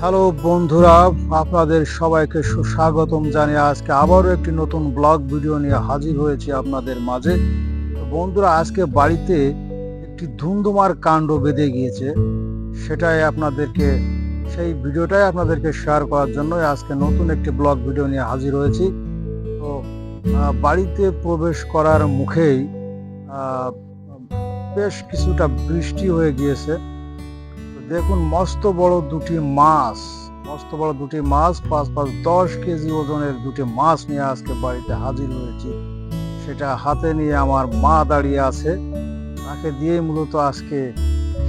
Hello বন্ধুরা, আপনাদের সবাইকে সুস্বাগতম জানিয়ে আজকে আবারও একটি নতুন ব্লগ ভিডিও নিয়ে হাজির হয়েছি আপনাদের মাঝে। তো বন্ধুরা, আজকে বাড়িতে একটি ধুমধুমার কাণ্ড বেঁধে গিয়েছে, সেই ভিডিওটাই আপনাদেরকে শেয়ার করার জন্য আজকে নতুন একটি ব্লগ ভিডিও নিয়ে হাজির হয়েছি। তো বাড়িতে প্রবেশ করার মুখেই আহ, বেশ কিছুটা বৃষ্টি হয়ে গিয়েছে। দেখুন, মস্ত বড় দুটি মাছ 5-10 কেজি ওজনের দুটি মাছ নিয়ে আজকে বাড়িতে হাজির হয়েছি। সেটা হাতে নিয়ে আমার মা দাঁড়িয়ে আছে, তাকে দিয়ে মূলত আজকে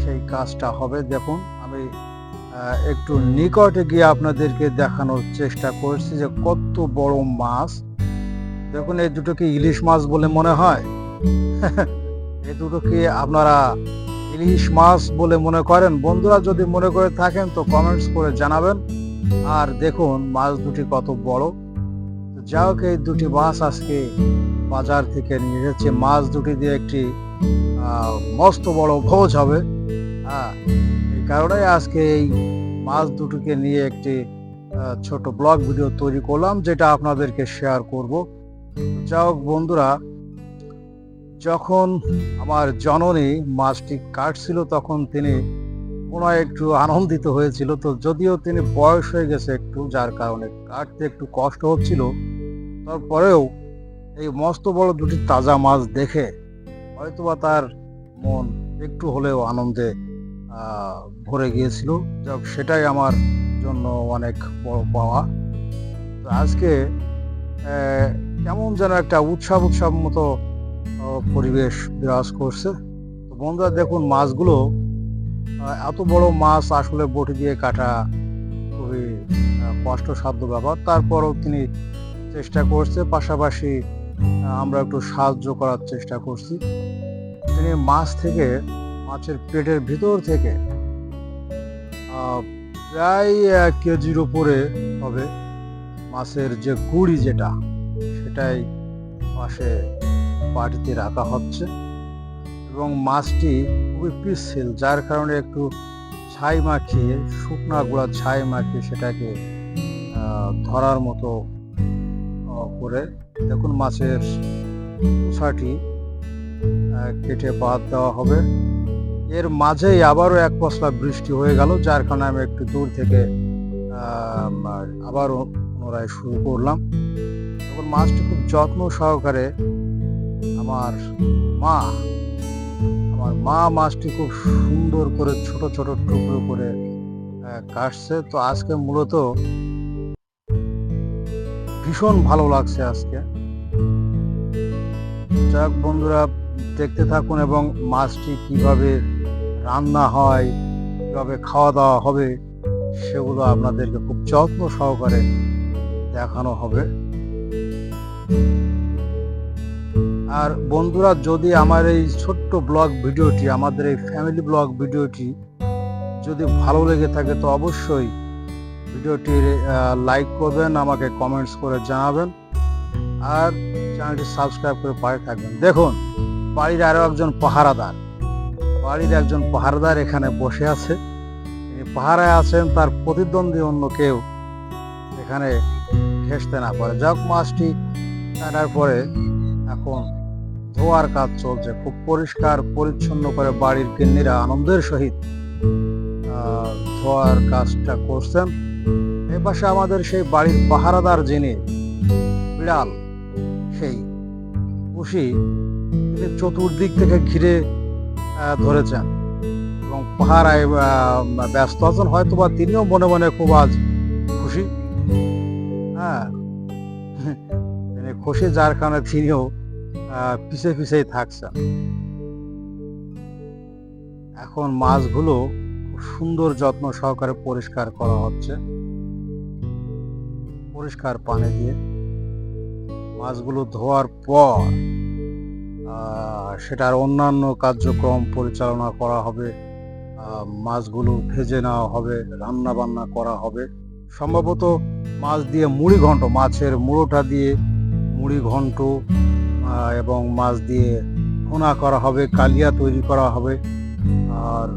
সেই কাজটা হবে। দেখুন, আমি একটু নিকটে গিয়ে আপনাদেরকে দেখানোর চেষ্টা করছি যে কত বড় মাছ। দেখুন, এই দুটোকে ইলিশ মাছ বলে মনে হয়। এই দুটোকে আপনারা ইলিশ মাছ বলে মনে করেন? বন্ধুরা, যদি মনে করে থাকেন তো কমেন্টস করে জানাবেন। আর দেখুন মাছ দুটি কত বড়। যা হোক, এই দুটি মাছ আজকে বাজার থেকে নিয়ে এসেছে। মাছ দুটি দিয়ে একটি মস্ত বড় ভোজ হবে। হ্যাঁ, এই কারণে আজকে এই মাছ দুটিকে নিয়ে একটি ছোট ব্লগ ভিডিও তৈরি করলাম, যেটা আপনাদেরকে শেয়ার করব। যা হোক বন্ধুরা, যখন আমার জননী মাছটি কাটছিল তখন তিনি মনে হয় একটু আনন্দিত হয়েছিল। তো যদিও তিনি বয়স হয়ে গেছে একটু, যার কারণে কাটতে একটু কষ্ট হচ্ছিল, তারপরেও এই মস্ত বড় দুটি তাজা মাছ দেখে হয়তোবা তার মন একটু হলেও আনন্দে ভরে গিয়েছিল। যাক, সেটাই আমার জন্য অনেক বড় পাওয়া। তো আজকে কেমন যেন একটা উৎসব মতো পরিবেশ বিরাজ করছে। তো বন্ধুরা, দেখুন মাছগুলো, এত বড় মাছ আসলে বটি দিয়ে কাটা খুবই কষ্টসাধ্য ব্যাপার। তারপরও তিনি চেষ্টা করছে, পাশাপাশি আমরা একটু সাহায্য করার চেষ্টা করছি। তিনি মাছের পেটের ভিতর থেকে প্রায় 1 কেজির উপরে হবে মাছের যে গুড়ি, সেটাই পাশে বাটিতে রাখা হচ্ছে। এবং মাছটি খুবই পিচ্ছিল, যার কারণে একটু শুকনা গুঁড়া ছাই মাখিয়ে সেটাকে ধরার মতো করে। দেখুন, মাছের খোসাটি কেটে বাদ দেওয়া হবে। এর মাঝেই আবারও এক পশলা বৃষ্টি হয়ে গেল, যার কারণে আমি একটু দূর থেকে আবারও পুনরায় শুরু করলাম। তখন মাছটি খুব যত্ন সহকারে আমার মা মাছটি খুব সুন্দর করে ছোট ছোট টুকরো করে কাটছে। তো আজকে মূলত ভীষণ ভালো লাগছে আজকে। যাক বন্ধুরা, দেখতে থাকুন এবং মাছটি কিভাবে রান্না হয়, কিভাবে খাওয়া দাওয়া হবে, সেগুলো আপনাদেরকে খুব যত্ন সহকারে দেখানো হবে। আর বন্ধুরা, যদি আমার এই ছোট্ট ব্লগ ভিডিওটি, আমাদের এই ফ্যামিলি ব্লগ ভিডিওটি যদি ভালো লেগে থাকে তো অবশ্যই ভিডিওটির লাইক করবেন, আমাকে কমেন্টস করে জানাবেন, আর চ্যানেলটি সাবস্ক্রাইব করে পাশে থাকবেন। দেখুন, বাড়ির একজন পাহারাদার এখানে বসে আছে। তিনি পাহারায় আছেন, তার প্রতিদ্বন্দ্বী অন্য কেউ এখানে ঘেঁষতে না পারে। যাক, মাছটি কাটার পরে এখন ধোয়ার কাজ চলছে। খুব পরিষ্কার পরিচ্ছন্ন করে বাড়ির গিন্নিরা আনন্দের সহিত ধোয়ার কাজটা করছেন। এ পাশে আমাদের সেই বাড়ির পাহারাদার, যিনি বিড়াল, সেই খুশি, তিনি চতুর্দিক থেকে ঘিরে ধরেছেন এবং পাহারায় ব্যস্ত আছেন। হয়তোবা তিনিও মনে মনে খুব আজ খুশি। হ্যাঁ, তিনি খুশি, যার কারণে তিনিও পিছিয়ে থাকছেন। এখন মাছগুলো খুব সুন্দর যত্ন সহকারে পরিষ্কার করা হচ্ছে, পরিষ্কার পানি দিয়ে। মাছগুলো ধোয়ার পর সেটার অন্যান্য কার্যক্রম পরিচালনা করা হবে। মাছগুলো ভেজে নেওয়া হবে, রান্না বান্না করা হবে। সম্ভবত মাছ দিয়ে মুড়ি ঘন্ট, মাছের মুড়োটা দিয়ে মুড়ি ঘন্ট, এবং মাছ দিয়ে ভুনা করা হবে, কালিয়া তৈরি করা হবে। আর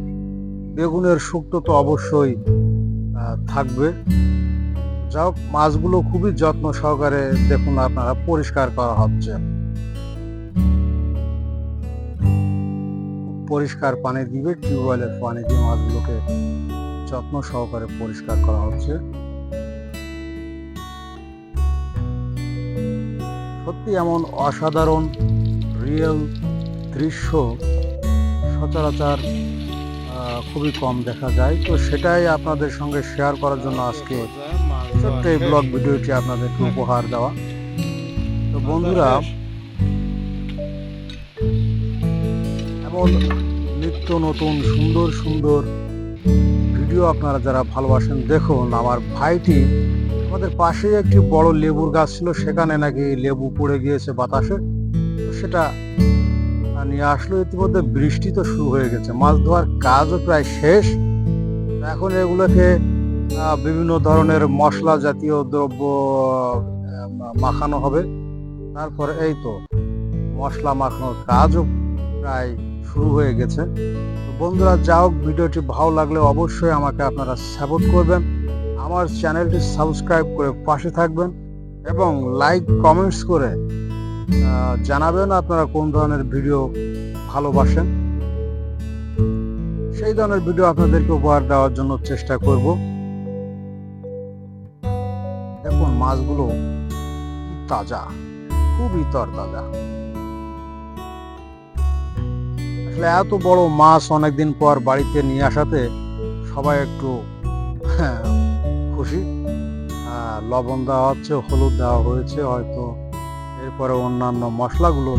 বেগুনের শুক্তো তো অবশ্যই থাকবে। যা হোক, মাছগুলো খুবই যত্ন সহকারে দেখুন আপনারা পরিষ্কার করা হচ্ছে। পরিষ্কার পানি দিবে, টিউবওয়েলের পানি দিয়ে মাছগুলোকে যত্ন সহকারে পরিষ্কার করা হচ্ছে। সত্যি এমন অসাধারণ রিয়েল দৃশ্য সচরাচর খুবই কম দেখা যায়। তো সেটাই আপনাদের সঙ্গে শেয়ার করার জন্য আজকে ছোট্ট এই ব্লগ ভিডিওটি আপনাদেরকে উপহার দেওয়া। তো বন্ধুরা, এমন নিত্য নতুন সুন্দর সুন্দর ভিডিও আপনারা যারা ভালোবাসেন, দেখুন আমার ভাইটি, আমাদের পাশেই একটি বড় লেবুর গাছ ছিল, সেখানে নাকি লেবু পড়ে গিয়েছে বাতাসে, সেটা নিয়ে আসলো। ইতিমধ্যে বৃষ্টি তো শুরু হয়ে গেছে, মাছ ধোয়ার কাজও প্রায় শেষ। এখন এগুলোকে বিভিন্ন ধরনের মশলা জাতীয় দ্রব্য মাখানো হবে। তারপরে এই তো মশলা মাখানোর কাজও প্রায় শুরু হয়ে গেছে। তো বন্ধুরা, যাও, ভিডিওটি ভালো লাগলে অবশ্যই আমাকে আপনারা সাপোর্ট করবেন, আমার চ্যানেলটি সাবস্ক্রাইব করে পাশে থাকবেন এবং লাইক কমেন্টস করে জানাবেন আপনারা কোন ধরনের ভিডিও ভালোবাসেন। সেই ধরনের ভিডিও আপনাদেরকে উপহার দেওয়ার জন্য চেষ্টা করব। দেখুন মাছগুলো কি তাজা, খুবই তরতাজা। আসলে এত বড় মাছ অনেকদিন পর বাড়িতে নিয়ে আসাতে সবাই একটু খুশি। লবণ দেওয়া হচ্ছে, হলুদ দেওয়া হয়েছে, হয়তো এরপরে অন্যান্য মশলাগুলো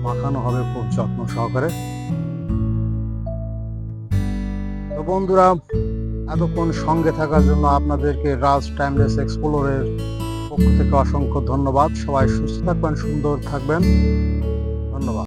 মাখানো হবে খুব যত্ন সহকারে। তো বন্ধুরা, এতক্ষণ সঙ্গে থাকার জন্য আপনাদেরকে রাজ টাইমলেস এক্সপ্লোরের পক্ষ থেকে অসংখ্য ধন্যবাদ। সবাই সুস্থ থাকবেন, সুন্দর থাকবেন। ধন্যবাদ।